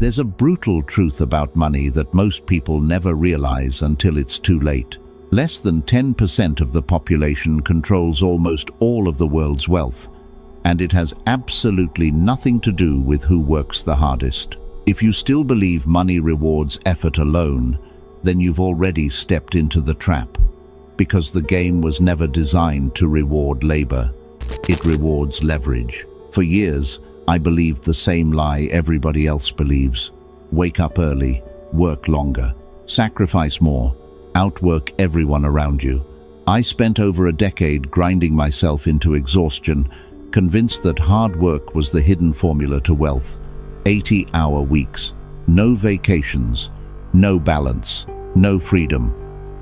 There's a brutal truth about money that most people never realize until it's too late. Less than 10% of the population controls almost all of the world's wealth, and it has absolutely nothing to do with who works the hardest. If you still believe money rewards effort alone, then you've already stepped into the trap. Because the game was never designed to reward labor. It rewards leverage. For years, I believed the same lie everybody else believes. Wake up early, work longer, sacrifice more, outwork everyone around you. I spent over a decade grinding myself into exhaustion, convinced that hard work was the hidden formula to wealth. 80-hour weeks, no vacations, no balance, no freedom.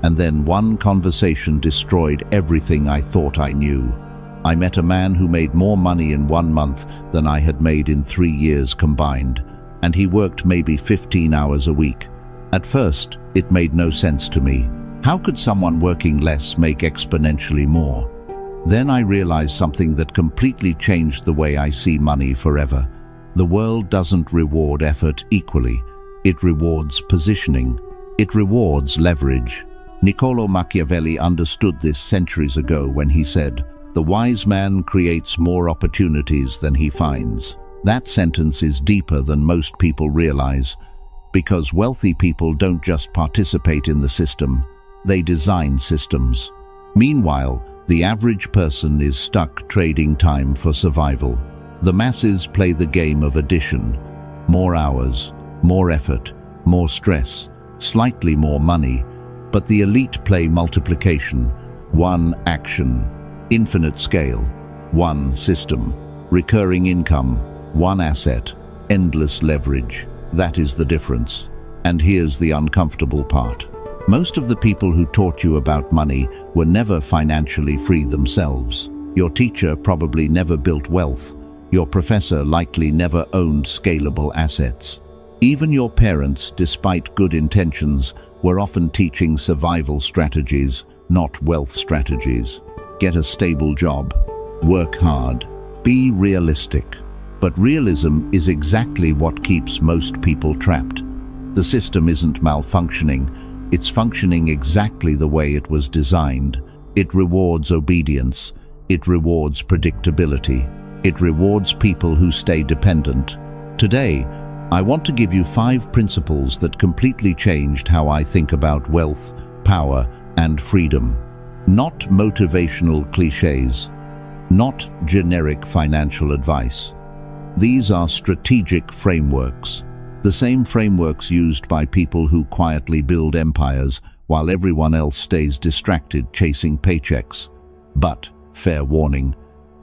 And then one conversation destroyed everything I thought I knew. I met a man who made more money in 1 month than I had made in 3 years combined, and he worked maybe 15 hours a week. At first, it made no sense to me. How could someone working less make exponentially more? Then I realized something that completely changed the way I see money forever. The world doesn't reward effort equally. It rewards positioning. It rewards leverage. Niccolò Machiavelli understood this centuries ago when he said, "The wise man creates more opportunities than he finds." That sentence is deeper than most people realize, because wealthy people don't just participate in the system, they design systems. Meanwhile, the average person is stuck trading time for survival. The masses play the game of addition. More hours, more effort, more stress, slightly more money. But the elite play multiplication. One action, infinite scale. One system, recurring income. One asset, endless leverage. That is the difference. And here's the uncomfortable part. Most of the people who taught you about money were never financially free themselves. Your teacher probably never built wealth. Your professor likely never owned scalable assets. Even your parents, despite good intentions, were often teaching survival strategies, not wealth strategies. Get a stable job. Work hard. Be realistic. But realism is exactly what keeps most people trapped. The system isn't malfunctioning. It's functioning exactly the way it was designed. It rewards obedience. It rewards predictability. It rewards people who stay dependent. Today, I want to give you 5 principles that completely changed how I think about wealth, power, and freedom. Not motivational cliches. Not generic financial advice. These are strategic frameworks. The same frameworks used by people who quietly build empires while everyone else stays distracted chasing paychecks. But, fair warning,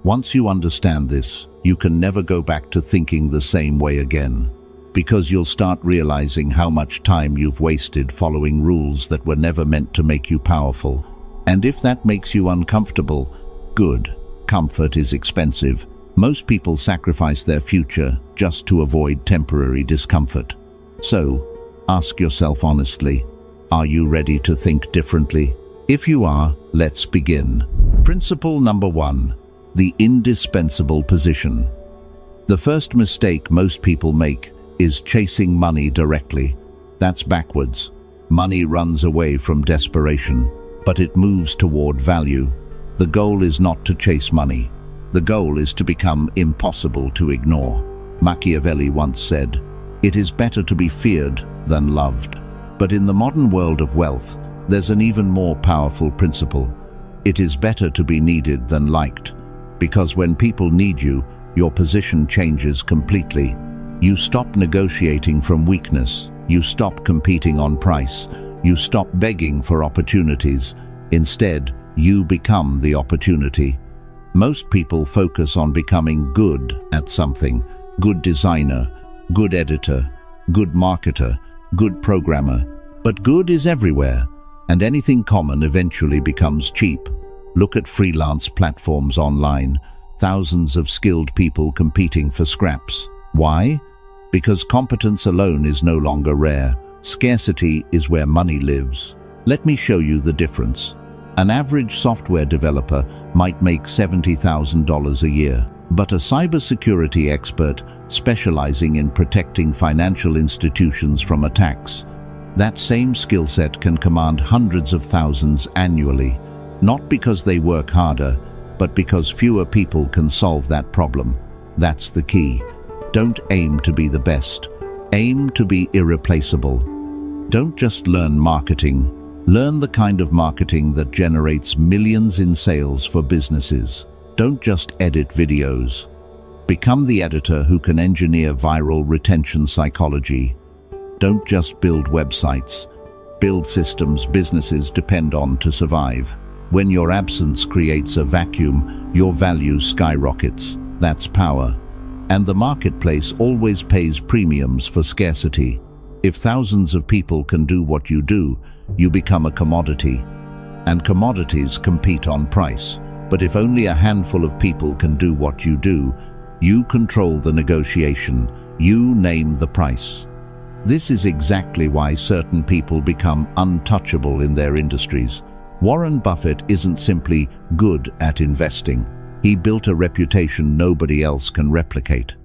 once you understand this, you can never go back to thinking the same way again. Because you'll start realizing how much time you've wasted following rules that were never meant to make you powerful. And if that makes you uncomfortable, good. Comfort is expensive. Most people sacrifice their future just to avoid temporary discomfort. So, ask yourself honestly, are you ready to think differently? If you are, let's begin. Principle number 1, the indispensable position. The first mistake most people make is chasing money directly. That's backwards. Money runs away from desperation, but it moves toward value. The goal is not to chase money. The goal is to become impossible to ignore. Machiavelli once said, "It is better to be feared than loved." But in the modern world of wealth, there's an even more powerful principle. It is better to be needed than liked. Because when people need you, your position changes completely. You stop negotiating from weakness. You stop competing on price. You stop begging for opportunities. Instead, you become the opportunity. Most people focus on becoming good at something. Good designer, good editor, good marketer, good programmer. But good is everywhere, and anything common eventually becomes cheap. Look at freelance platforms online. Thousands of skilled people competing for scraps. Why? Because competence alone is no longer rare. Scarcity is where money lives. Let me show you the difference. An average software developer might make $70,000 a year. But a cybersecurity expert specializing in protecting financial institutions from attacks, that same skill set can command hundreds of thousands annually, not because they work harder, but because fewer people can solve that problem. That's the key. Don't aim to be the best. Aim to be irreplaceable. Don't just learn marketing. Learn the kind of marketing that generates millions in sales for businesses. Don't just edit videos. Become the editor who can engineer viral retention psychology. Don't just build websites. Build systems businesses depend on to survive. When your absence creates a vacuum, your value skyrockets. That's power. And the marketplace always pays premiums for scarcity. If thousands of people can do what you do, you become a commodity. And commodities compete on price. But if only a handful of people can do what you do, you control the negotiation. You name the price. This is exactly why certain people become untouchable in their industries. Warren Buffett isn't simply good at investing. He built a reputation nobody else can replicate.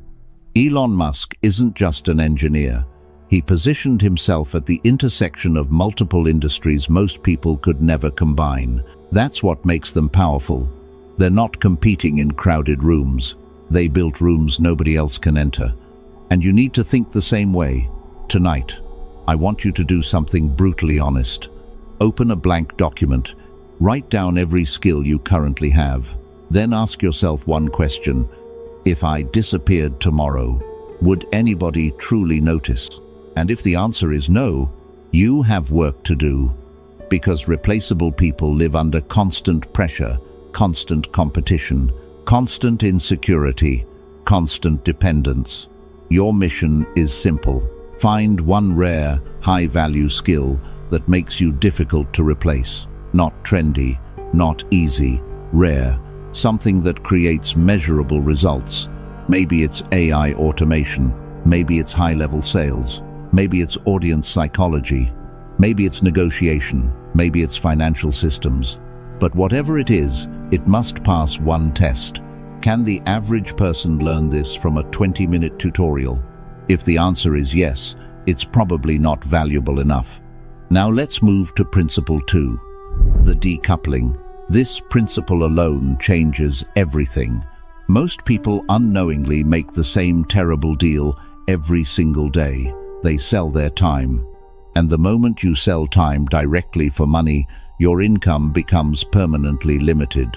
Elon Musk isn't just an engineer. He positioned himself at the intersection of multiple industries most people could never combine. That's what makes them powerful. They're not competing in crowded rooms. They built rooms nobody else can enter. And you need to think the same way. Tonight, I want you to do something brutally honest. Open a blank document. Write down every skill you currently have. Then ask yourself one question. If I disappeared tomorrow, would anybody truly notice? And if the answer is no, you have work to do. Because replaceable people live under constant pressure, constant competition, constant insecurity, constant dependence. Your mission is simple. Find one rare, high-value skill that makes you difficult to replace. Not trendy, not easy, rare. Something that creates measurable results. Maybe it's AI automation. Maybe it's high-level sales. Maybe it's audience psychology. Maybe it's negotiation. Maybe it's financial systems. But whatever it is, it must pass one test. Can the average person learn this from a 20-minute tutorial? If the answer is yes, it's probably not valuable enough. Now let's move to principle 2, the decoupling. This principle alone changes everything. Most people unknowingly make the same terrible deal every single day. They sell their time. And the moment you sell time directly for money, your income becomes permanently limited.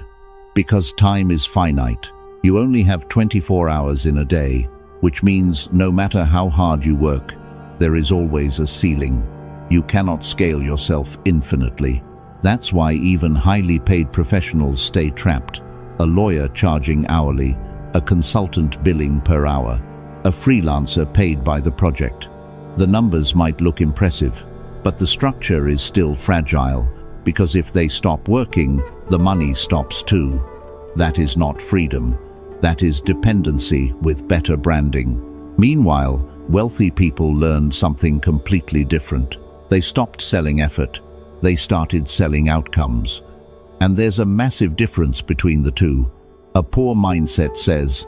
Because time is finite. You only have 24 hours in a day, which means no matter how hard you work, there is always a ceiling. You cannot scale yourself infinitely. That's why even highly paid professionals stay trapped. A lawyer charging hourly, a consultant billing per hour, a freelancer paid by the project. The numbers might look impressive, but the structure is still fragile, because if they stop working, the money stops too. That is not freedom. That is dependency with better branding. Meanwhile, wealthy people learned something completely different. They stopped selling effort. They started selling outcomes. And there's a massive difference between the two. A poor mindset says,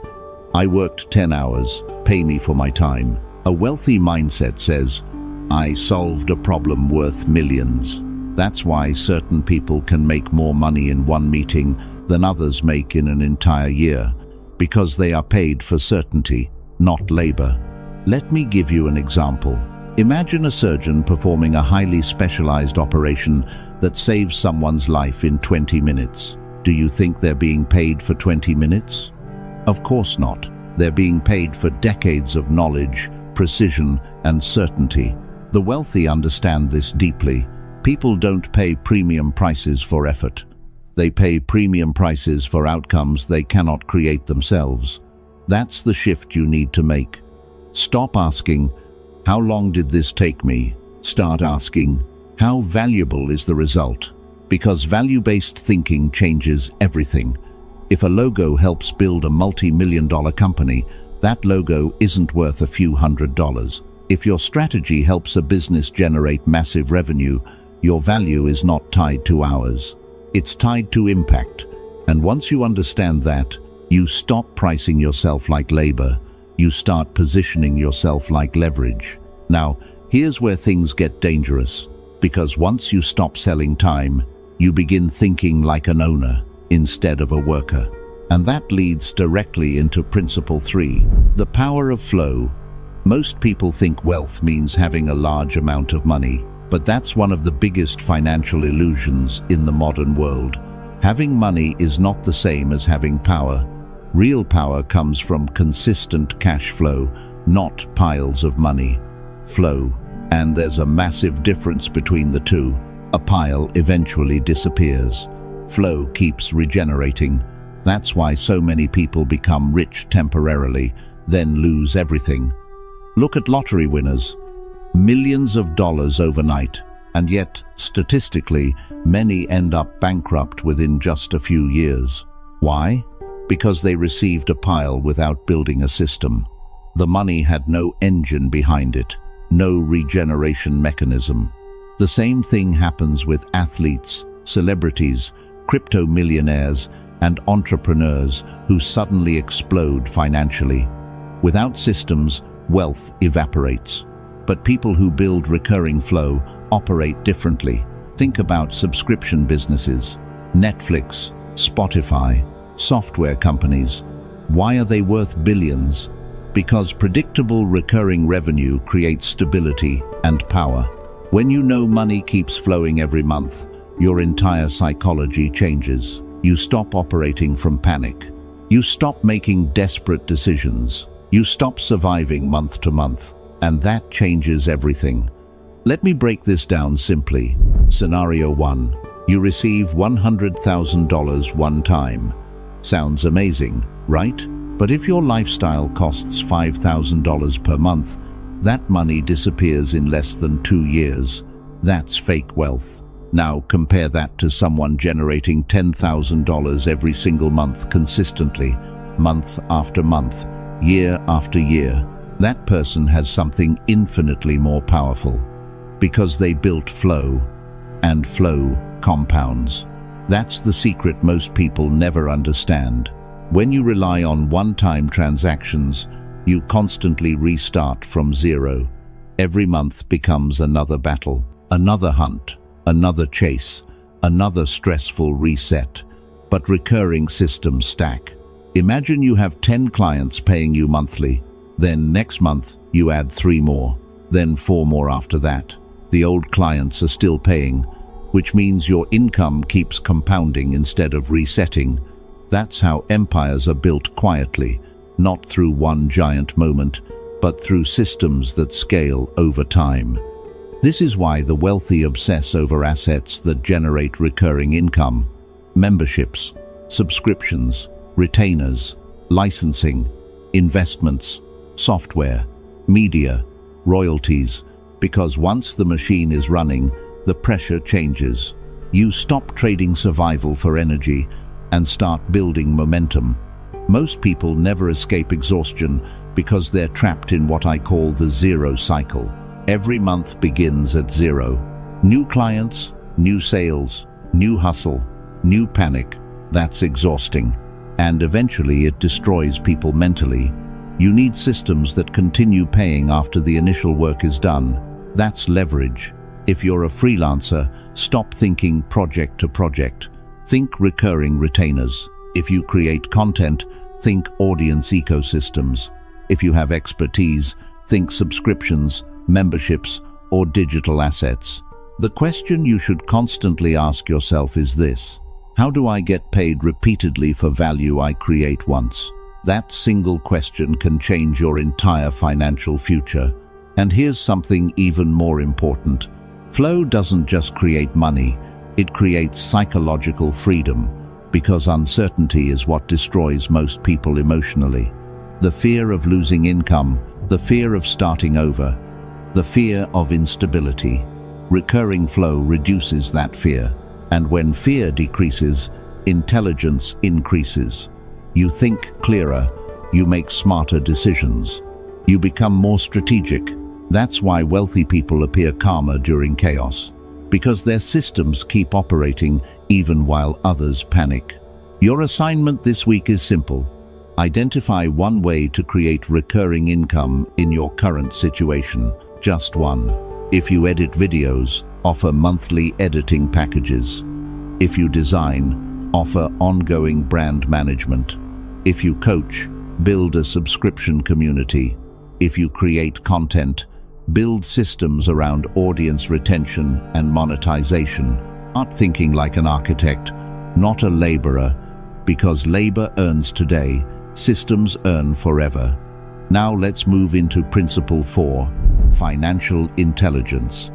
I worked 10 hours, pay me for my time. A wealthy mindset says, I solved a problem worth millions. That's why certain people can make more money in one meeting than others make in an entire year, because they are paid for certainty, not labor. Let me give you an example. Imagine a surgeon performing a highly specialized operation that saves someone's life in 20 minutes. Do you think they're being paid for 20 minutes? Of course not. They're being paid for decades of knowledge, precision, and certainty. The wealthy understand this deeply. People don't pay premium prices for effort. They pay premium prices for outcomes they cannot create themselves. That's the shift you need to make. Stop asking, how long did this take me? Start asking, how valuable is the result? Because value-based thinking changes everything. If a logo helps build a multi-million-dollar company, that logo isn't worth a few $100s. If your strategy helps a business generate massive revenue, your value is not tied to hours. It's tied to impact. And once you understand that, You stop pricing yourself like labor. You start positioning yourself like leverage. Now, here's where things get dangerous, because once you stop selling time, you begin thinking like an owner instead of a worker. And that leads directly into principle 3, the power of flow. Most people think wealth means having a large amount of money, but that's one of the biggest financial illusions in the modern world. Having money is not the same as having power. Real power comes from consistent cash flow, not piles of money. Flow. And there's a massive difference between the two. A pile eventually disappears. Flow keeps regenerating. That's why so many people become rich temporarily, then lose everything. Look at lottery winners. Millions of dollars overnight, and yet, statistically, many end up bankrupt within just a few years. Why? Because they received a pile without building a system. The money had no engine behind it, no regeneration mechanism. The same thing happens with athletes, celebrities, crypto millionaires, and entrepreneurs who suddenly explode financially. Without systems, wealth evaporates. But people who build recurring flow operate differently. Think about subscription businesses, Netflix, Spotify, software companies. Why are they worth billions? Because predictable recurring revenue creates stability and power. When you know money keeps flowing every month, your entire psychology changes. You stop operating from panic. You stop making desperate decisions. You stop surviving month to month. And that changes everything. Let me break this down simply. Scenario 1. You receive $100,000 one time. Sounds amazing, right? But if your lifestyle costs $5,000 per month, that money disappears in less than 2 years. That's fake wealth. Now compare that to someone generating $10,000 every single month consistently, month after month, year after year. That person has something infinitely more powerful, because they built flow, and flow compounds. That's the secret most people never understand. When you rely on one-time transactions, you constantly restart from zero. Every month becomes another battle, another hunt, another chase, another stressful reset. But recurring systems stack. Imagine you have 10 clients paying you monthly. Then next month, you add 3 more. Then 4 more after that. The old clients are still paying, which means your income keeps compounding instead of resetting. That's how empires are built quietly, not through one giant moment, but through systems that scale over time. This is why the wealthy obsess over assets that generate recurring income. Memberships, subscriptions, retainers, licensing, investments, software, media, royalties, because once the machine is running, the pressure changes. You stop trading survival for energy and start building momentum. Most people never escape exhaustion because they're trapped in what I call the zero cycle. Every month begins at zero. New clients, new sales, new hustle, new panic. That's exhausting. And eventually it destroys people mentally. You need systems that continue paying after the initial work is done. That's leverage. If you're a freelancer, stop thinking project to project. Think recurring retainers. If you create content, think audience ecosystems. If you have expertise, think subscriptions, memberships, or digital assets. The question you should constantly ask yourself is this: how do I get paid repeatedly for value I create once? That single question can change your entire financial future. And here's something even more important. Flow doesn't just create money, it creates psychological freedom, because uncertainty is what destroys most people emotionally. The fear of losing income, the fear of starting over, the fear of instability. Recurring flow reduces that fear. And when fear decreases, intelligence increases. You think clearer, you make smarter decisions. You become more strategic. That's why wealthy people appear calmer during chaos, because their systems keep operating even while others panic. Your assignment this week is simple. Identify one way to create recurring income in your current situation. Just one. If you edit videos, offer monthly editing packages. If you design, offer ongoing brand management. If you coach, build a subscription community. If you create content, build systems around audience retention and monetization. Start thinking like an architect, not a laborer, because labor earns today, systems earn forever. Now let's move into Principle 4, financial intelligence.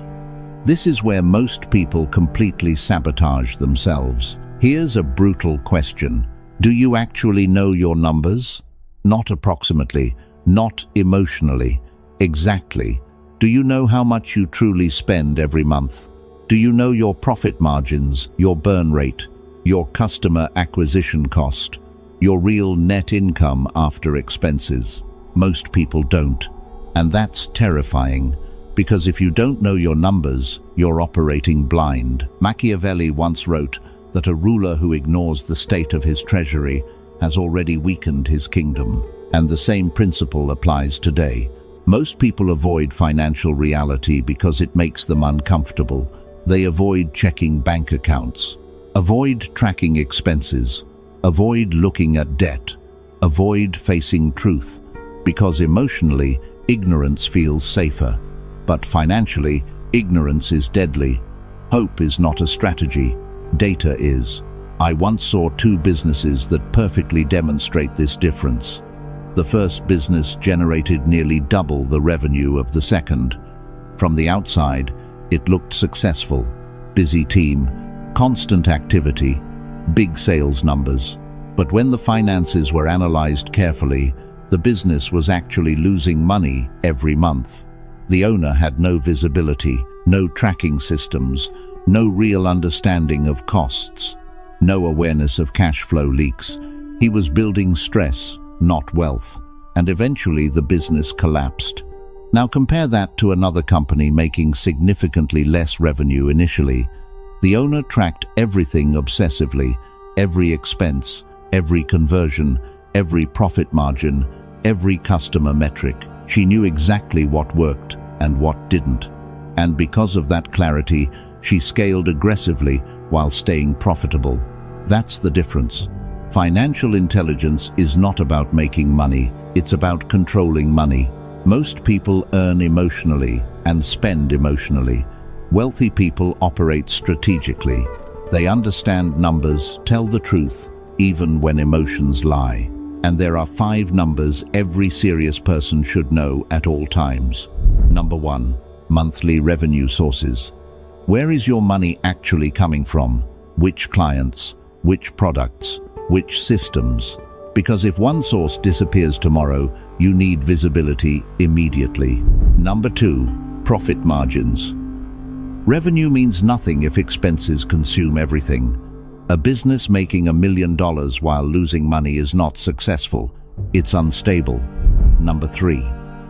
This is where most people completely sabotage themselves. Here's a brutal question. Do you actually know your numbers? Not approximately, not emotionally, exactly. Do you know how much you truly spend every month? Do you know your profit margins, your burn rate, your customer acquisition cost, your real net income after expenses? Most people don't. And that's terrifying, because if you don't know your numbers, you're operating blind. Machiavelli once wrote that a ruler who ignores the state of his treasury has already weakened his kingdom. And the same principle applies today. Most people avoid financial reality because it makes them uncomfortable. They avoid checking bank accounts, avoid tracking expenses, avoid looking at debt, avoid facing truth, because emotionally, ignorance feels safer. But financially, ignorance is deadly. Hope is not a strategy, data is. I once saw two businesses that perfectly demonstrate this difference. The first business generated nearly double the revenue of the second. From the outside, it looked successful. Busy team, constant activity, big sales numbers. But when the finances were analyzed carefully, the business was actually losing money every month. The owner had no visibility, no tracking systems, no real understanding of costs, no awareness of cash flow leaks. He was building stress, not wealth, and eventually the business collapsed. Now compare that to another company making significantly less revenue initially. The owner tracked everything obsessively, every expense, every conversion, every profit margin, every customer metric. She knew exactly what worked and what didn't. And because of that clarity, she scaled aggressively while staying profitable. That's the difference. Financial intelligence is not about making money, it's about controlling money. Most people earn emotionally and spend emotionally. Wealthy people operate strategically. They understand numbers, tell the truth, even when emotions lie. And there are 5 numbers every serious person should know at all times. Number 1, monthly revenue sources. Where is your money actually coming from? Which clients? Which products? Which systems? Because if one source disappears tomorrow, you need visibility immediately. Number 2, profit margins. Revenue means nothing if expenses consume everything. A business making $1 million while losing money is not successful. It's unstable. Number 3,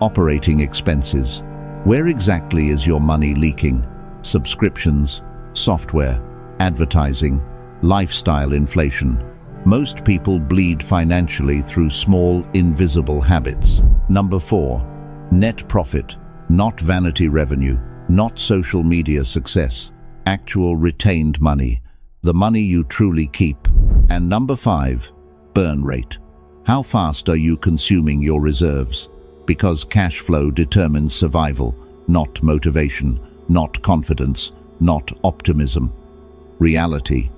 operating expenses. Where exactly is your money leaking? Subscriptions, software, advertising, lifestyle inflation. Most people bleed financially through small, invisible habits. Number 4, net profit, not vanity revenue, not social media success, actual retained money, the money you truly keep. And number 5, burn rate. How fast are you consuming your reserves? Because cash flow determines survival, not motivation, not confidence, not optimism. Reality.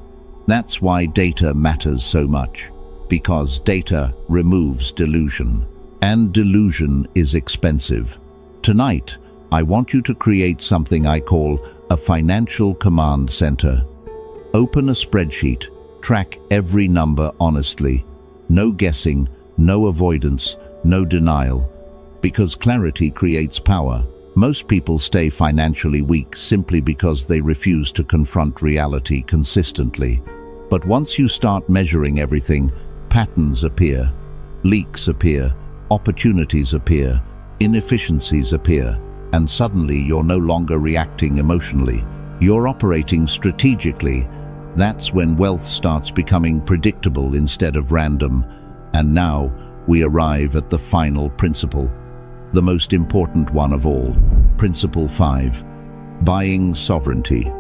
That's why data matters so much, because data removes delusion, and delusion is expensive. Tonight, I want you to create something I call a financial command center. Open a spreadsheet, track every number honestly. No guessing, no avoidance, no denial. Because clarity creates power. Most people stay financially weak simply because they refuse to confront reality consistently. But once you start measuring everything, patterns appear, leaks appear, opportunities appear, inefficiencies appear, and suddenly you're no longer reacting emotionally. You're operating strategically. That's when wealth starts becoming predictable instead of random. And now, we arrive at the final principle, the most important one of all. Principle 5. Buying sovereignty.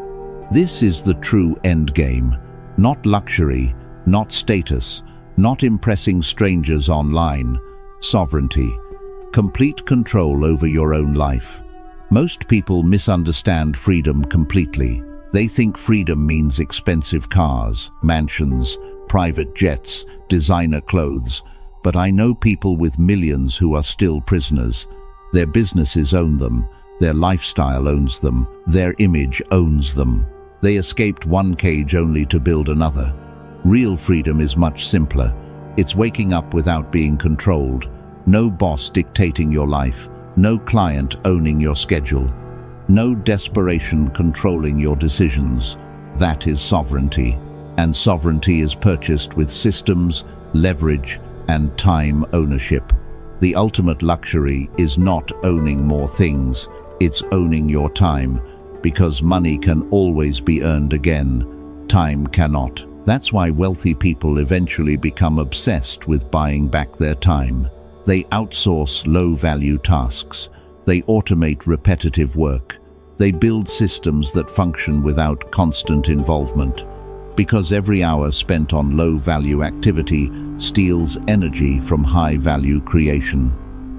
This is the true endgame. Not luxury, not status, not impressing strangers online. Sovereignty. Complete control over your own life. Most people misunderstand freedom completely. They think freedom means expensive cars, mansions, private jets, designer clothes. But I know people with millions who are still prisoners. Their businesses own them. Their lifestyle owns them. Their image owns them. They escaped one cage only to build another. Real freedom is much simpler. It's waking up without being controlled. No boss dictating your life. No client owning your schedule. No desperation controlling your decisions. That is sovereignty. And sovereignty is purchased with systems, leverage, and time ownership. The ultimate luxury is not owning more things. It's owning your time, because money can always be earned again. Time cannot. That's why wealthy people eventually become obsessed with buying back their time. They outsource low-value tasks. They automate repetitive work. They build systems that function without constant involvement. Because every hour spent on low-value activity steals energy from high-value creation.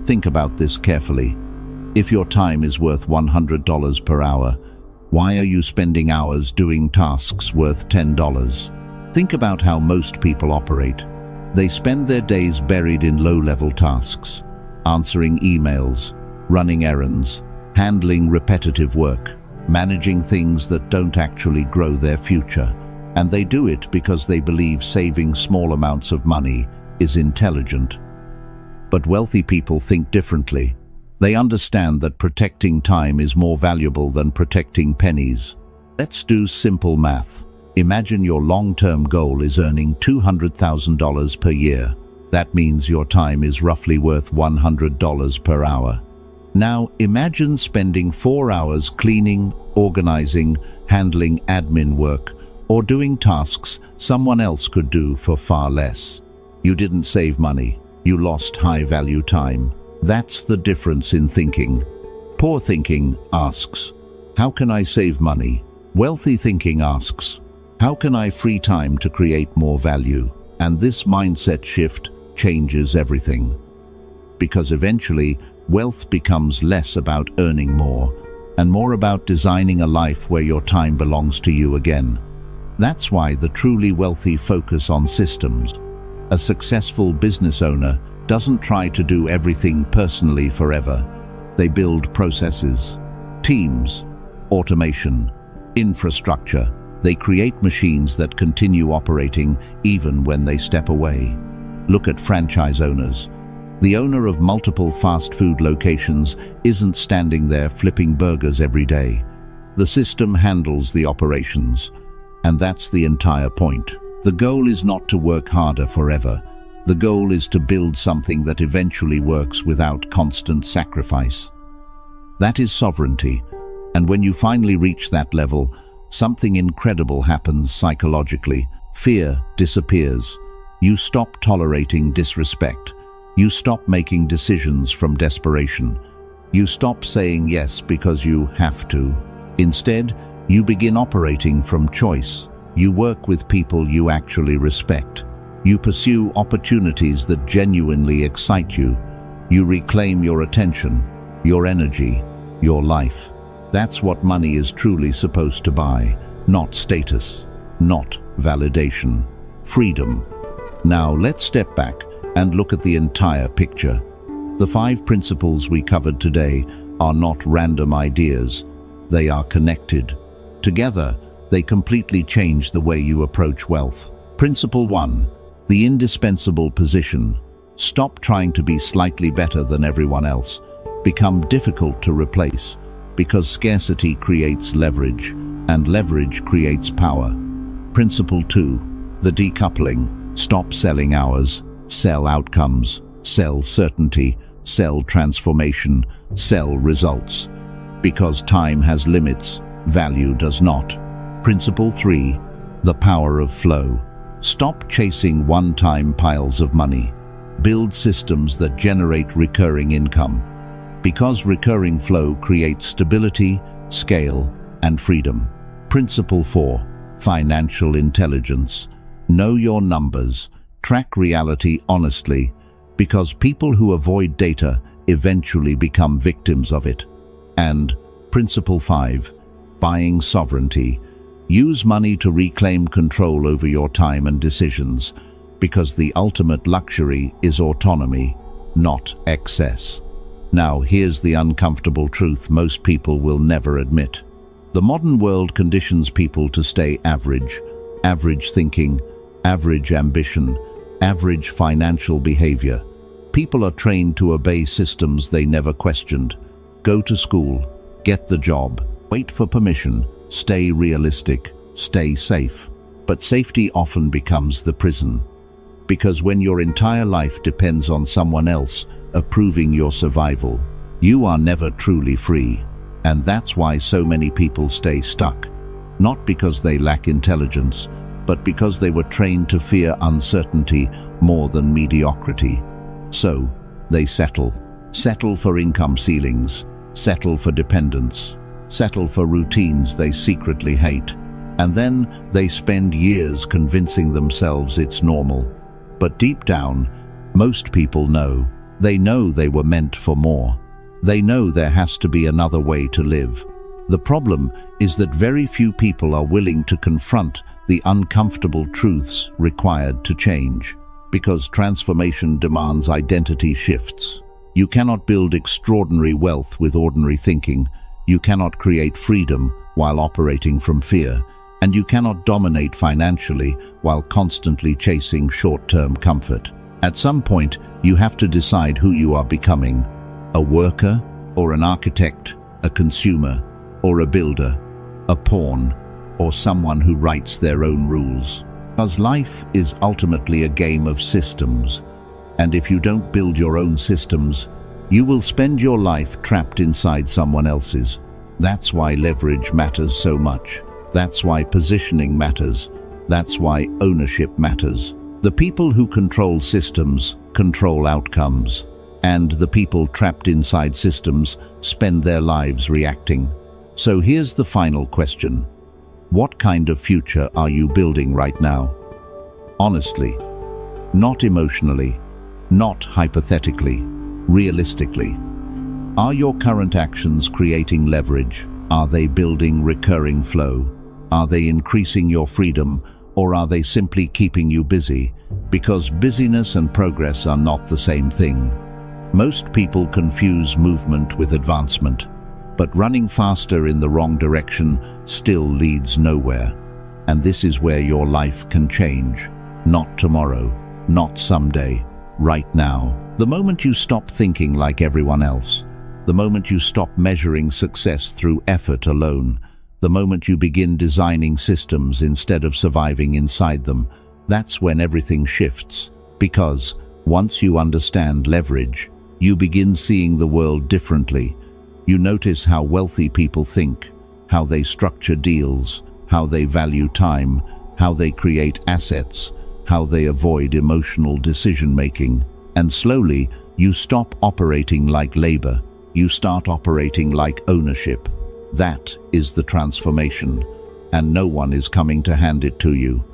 Think about this carefully. If your time is worth $100 per hour, why are you spending hours doing tasks worth $10? Think about how most people operate. They spend their days buried in low-level tasks, answering emails, running errands, handling repetitive work, managing things that don't actually grow their future. And they do it because they believe saving small amounts of money is intelligent. But wealthy people think differently. They understand that protecting time is more valuable than protecting pennies. Let's do simple math. Imagine your long-term goal is earning $200,000 per year. That means your time is roughly worth $100 per hour. Now imagine spending 4 hours cleaning, organizing, handling admin work, or doing tasks someone else could do for far less. You didn't save money. You lost high-value time. That's the difference in thinking. Poor thinking asks, how can I save money? Wealthy thinking asks, how can I free time to create more value? And this mindset shift changes everything. Because eventually, wealth becomes less about earning more and more about designing a life where your time belongs to you again. That's why the truly wealthy focus on systems. A successful business owner doesn't try to do everything personally forever. They build processes, teams, automation, infrastructure. They create machines that continue operating even when they step away. Look at franchise owners. The owner of multiple fast food locations isn't standing there flipping burgers every day. The system handles the operations. And that's the entire point. The goal is not to work harder forever. The goal is to build something that eventually works without constant sacrifice. That is sovereignty. And when you finally reach that level, something incredible happens psychologically. Fear disappears. You stop tolerating disrespect. You stop making decisions from desperation. You stop saying yes because you have to. Instead, you begin operating from choice. You work with people you actually respect. You pursue opportunities that genuinely excite you. You reclaim your attention, your energy, your life. That's what money is truly supposed to buy. Not status, not validation, freedom. Now let's step back and look at the entire picture. The 5 principles we covered today are not random ideas. They are connected. Together, they completely change the way you approach wealth. Principle 1. The indispensable position. Stop trying to be slightly better than everyone else. Become difficult to replace, because scarcity creates leverage, and leverage creates power. Principle 2. The decoupling. Stop selling hours, sell outcomes, sell certainty, sell transformation, sell results. Because time has limits, value does not. Principle 3. The power of flow. Stop chasing one-time piles of money. Build systems that generate recurring income, because recurring flow creates stability, scale, and freedom. Principle 4. Financial intelligence. Know your numbers. Track reality honestly, because people who avoid data eventually become victims of it. And Principle 5. Buying sovereignty. Use money to reclaim control over your time and decisions, because the ultimate luxury is autonomy, not excess. Now, here's the uncomfortable truth most people will never admit. The modern world conditions people to stay average. Average thinking, average ambition, average financial behavior. People are trained to obey systems they never questioned. Go to school, get the job, wait for permission, stay realistic, stay safe. But safety often becomes the prison. Because when your entire life depends on someone else approving your survival, you are never truly free. And that's why so many people stay stuck. Not because they lack intelligence, but because they were trained to fear uncertainty more than mediocrity. So, they settle. Settle for income ceilings. Settle for dependence. Settle for routines they secretly hate. And then they spend years convincing themselves it's normal. But deep down, most people know. They know they were meant for more. They know there has to be another way to live. The problem is that very few people are willing to confront the uncomfortable truths required to change. Because transformation demands identity shifts. You cannot build extraordinary wealth with ordinary thinking. You cannot create freedom while operating from fear. And you cannot dominate financially while constantly chasing short-term comfort. At some point, you have to decide who you are becoming. A worker, or an architect, a consumer, or a builder, a pawn, or someone who writes their own rules. Because life is ultimately a game of systems. And if you don't build your own systems, you will spend your life trapped inside someone else's. That's why leverage matters so much. That's why positioning matters. That's why ownership matters. The people who control systems control outcomes, and the people trapped inside systems spend their lives reacting. So here's the final question. What kind of future are you building right now? Honestly, not emotionally, not hypothetically, realistically. Are your current actions creating leverage? Are they building recurring flow? Are they increasing your freedom, or are they simply keeping you busy? Because busyness and progress are not the same thing. Most people confuse movement with advancement, but running faster in the wrong direction still leads nowhere. And this is where your life can change. Not tomorrow, not someday, right now. The moment you stop thinking like everyone else, the moment you stop measuring success through effort alone, the moment you begin designing systems instead of surviving inside them, that's when everything shifts. Because once you understand leverage, you begin seeing the world differently. You notice how wealthy people think, how they structure deals, how they value time, how they create assets, how they avoid emotional decision-making. And slowly, you stop operating like labor. You start operating like ownership. That is the transformation, and no one is coming to hand it to you.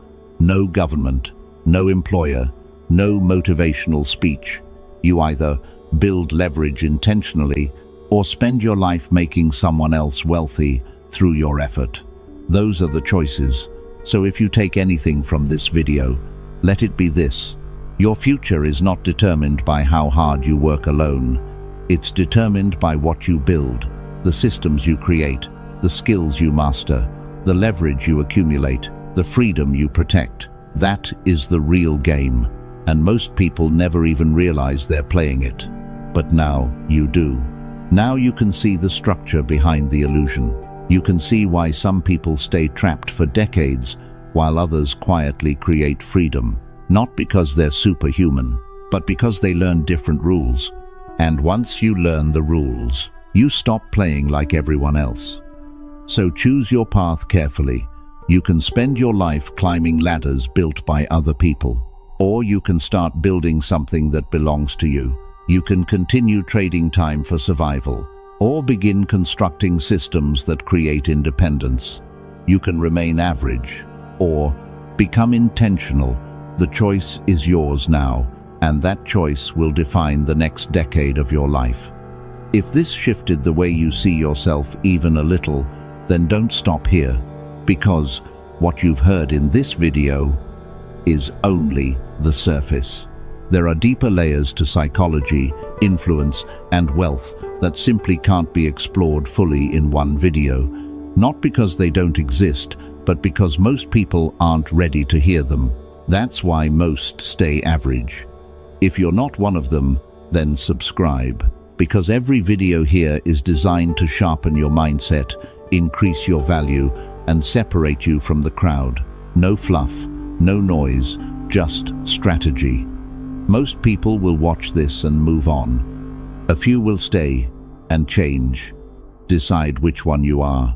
No government, no employer, no motivational speech. You either build leverage intentionally or spend your life making someone else wealthy through your effort. Those are the choices. So if you take anything from this video, let it be this. Your future is not determined by how hard you work alone. It's determined by what you build, the systems you create, the skills you master, the leverage you accumulate, the freedom you protect. That is the real game, and most people never even realize they're playing it. But now you do. Now you can see the structure behind the illusion. You can see why some people stay trapped for decades, while others quietly create freedom. Not because they're superhuman, but because they learn different rules. And once you learn the rules, you stop playing like everyone else. So choose your path carefully. You can spend your life climbing ladders built by other people, Or you can start building something that belongs to you. You can continue trading time for survival, or begin constructing systems that create independence. You can remain average, or become intentional. The choice is yours now, and that choice will define the next decade of your life. If this shifted the way you see yourself even a little, then don't stop here, because what you've heard in this video is only the surface. There are deeper layers to psychology, influence, and wealth that simply can't be explored fully in one video, not because they don't exist, but because most people aren't ready to hear them. That's why most stay average. If you're not one of them, then subscribe, because every video here is designed to sharpen your mindset, increase your value, and separate you from the crowd. No fluff, no noise, just strategy. Most people will watch this and move on. A few will stay and change. Decide which one you are.